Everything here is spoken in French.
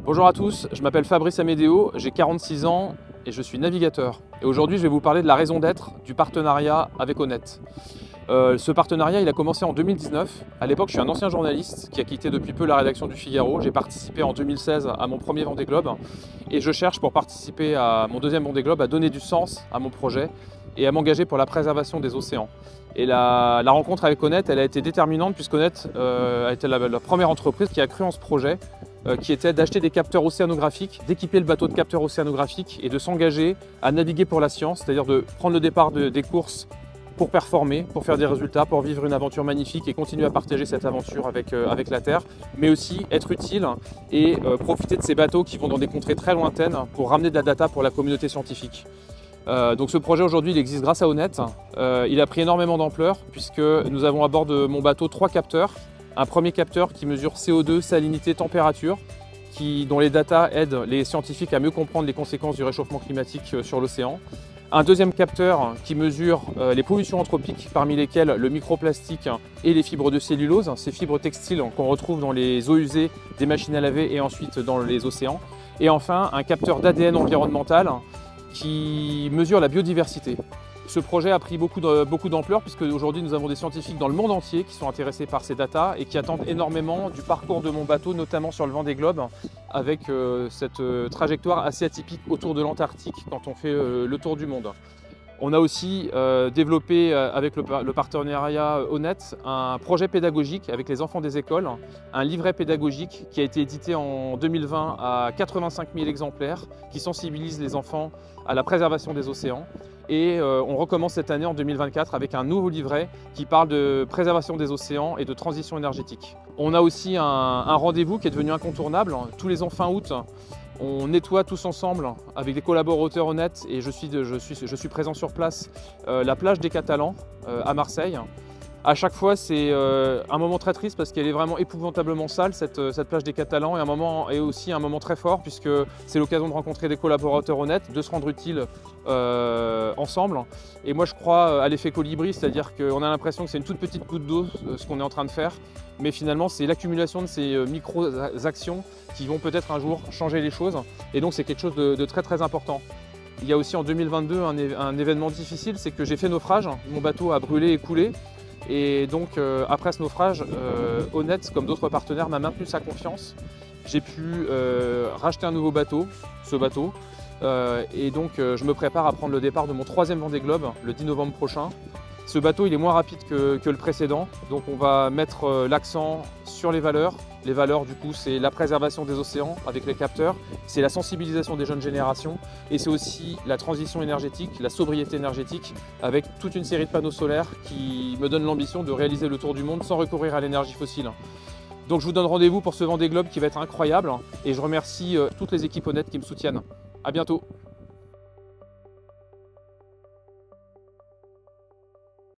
Bonjour à tous, je m'appelle Fabrice Amédéo, j'ai 46 ans et je suis navigateur. Et aujourd'hui, je vais vous parler de la raison d'être du partenariat avec Honnête. Ce partenariat, il a commencé en 2019. À l'époque, je suis un ancien journaliste qui a quitté depuis peu la rédaction du Figaro. J'ai participé en 2016 à mon premier Vendée Globe et je cherche pour participer à mon deuxième Vendée Globe à donner du sens à mon projet et à m'engager pour la préservation des océans. Et la rencontre avec Honnête, elle a été déterminante puisqu'Honnête a été la première entreprise qui a cru en ce projet qui était d'acheter des capteurs océanographiques, d'équiper le bateau de capteurs océanographiques et de s'engager à naviguer pour la science, c'est-à-dire de prendre le départ des courses pour performer, pour faire des résultats, pour vivre une aventure magnifique et continuer à partager cette aventure avec la Terre, mais aussi être utile et profiter de ces bateaux qui vont dans des contrées très lointaines pour ramener de la data pour la communauté scientifique. Donc ce projet aujourd'hui il existe grâce à Honnête. Il a pris énormément d'ampleur puisque nous avons à bord de mon bateau 3 capteurs. Un premier capteur qui mesure CO2, salinité, température, dont les datas aident les scientifiques à mieux comprendre les conséquences du réchauffement climatique sur l'océan. Un deuxième capteur qui mesure les pollutions anthropiques, parmi lesquelles le microplastique et les fibres de cellulose, ces fibres textiles qu'on retrouve dans les eaux usées des machines à laver et ensuite dans les océans. Et enfin, un capteur d'ADN environnemental qui mesure la biodiversité. Ce projet a pris beaucoup d'ampleur puisque aujourd'hui nous avons des scientifiques dans le monde entier qui sont intéressés par ces datas et qui attendent énormément du parcours de mon bateau, notamment sur le Vendée Globe, avec cette trajectoire assez atypique autour de l'Antarctique quand on fait le tour du monde. On a aussi développé avec le partenariat Honnête un projet pédagogique avec les enfants des écoles, un livret pédagogique qui a été édité en 2020 à 85 000 exemplaires qui sensibilise les enfants à la préservation des océans. Et on recommence cette année en 2024 avec un nouveau livret qui parle de préservation des océans et de transition énergétique. On a aussi un rendez-vous qui est devenu incontournable. Tous les ans fin août, on nettoie tous ensemble avec des collaborateurs Honnêtes et je suis présent sur place la plage des Catalans à Marseille. À chaque fois, c'est un moment très triste parce qu'elle est vraiment épouvantablement sale, cette plage des Catalans, et aussi un moment très fort puisque c'est l'occasion de rencontrer des collaborateurs Honnêtes, de se rendre utile ensemble. Et moi, je crois à l'effet colibri, c'est-à-dire qu'on a l'impression que c'est une toute petite goutte d'eau ce qu'on est en train de faire, mais finalement, c'est l'accumulation de ces micro-actions qui vont peut-être un jour changer les choses. Et donc, c'est quelque chose de très très important. Il y a aussi en 2022 un événement difficile, c'est que j'ai fait naufrage, mon bateau a brûlé et coulé. Et donc après ce naufrage, Honnête, comme d'autres partenaires, m'a maintenu sa confiance. J'ai pu racheter un nouveau bateau, ce bateau, et donc je me prépare à prendre le départ de mon 3e Vendée Globe le 10 novembre prochain. Ce bateau il est moins rapide que le précédent, donc on va mettre l'accent sur les valeurs. Les valeurs du coup c'est la préservation des océans avec les capteurs, c'est la sensibilisation des jeunes générations et c'est aussi la transition énergétique, la sobriété énergétique avec toute une série de panneaux solaires qui me donnent l'ambition de réaliser le tour du monde sans recourir à l'énergie fossile. Donc je vous donne rendez-vous pour ce Vendée Globe qui va être incroyable et je remercie toutes les équipes Honnêtes qui me soutiennent. À bientôt.